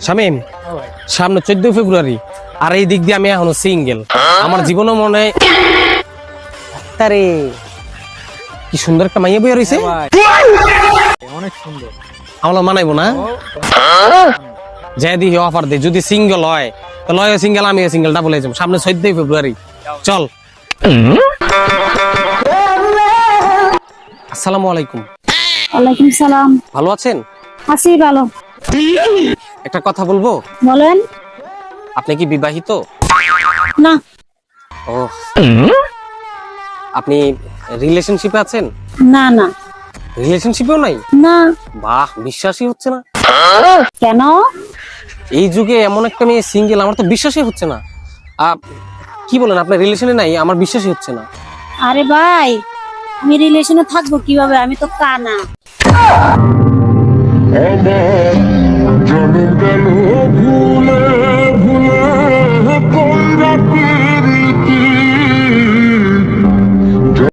শামিম, সামনে 14 ফেব্রুয়ারি আর এই দিক দিয়ে আমি এখনো সিঙ্গেল। আমার জীবনে মনে তারে কি সুন্দর একটা মাইয়া বইয়া রইছে, অনেক সুন্দর। আমরা মানাইবো না? যাই দিই অফার দে, যদি সিঙ্গেল হয় তাহলে হয় সিঙ্গেল, আমি সিঙ্গেলটা বলে যাবো। সামনে 14 ফেব্রুয়ারি, চল। আসসালামু আলাইকুম। ওয়ালাইকুম সালাম। ভালো আছেন? আছি ভালো। একটা কথা বলবো? বলেন। আপনি কি বিবাহিত? না। ও, আপনি রিলেশনশিপে আছেন? না না রিলেশনশিপেও নাই? না। বাহ, বিশ্বাসই হচ্ছে না। কেন? এই যুগে এমন একটা মেয়ে সিঙ্গেল, আমার তো বিশ্বাসই হচ্ছে না। কি বলেন, আপনার রিলেশনে নাই? আমার বিশ্বাসই হচ্ছে না। আরে ভাই, আমি রিলেশনে থাকবো কিভাবে? আমি তো কানা। আমার জনম গেল ভুল।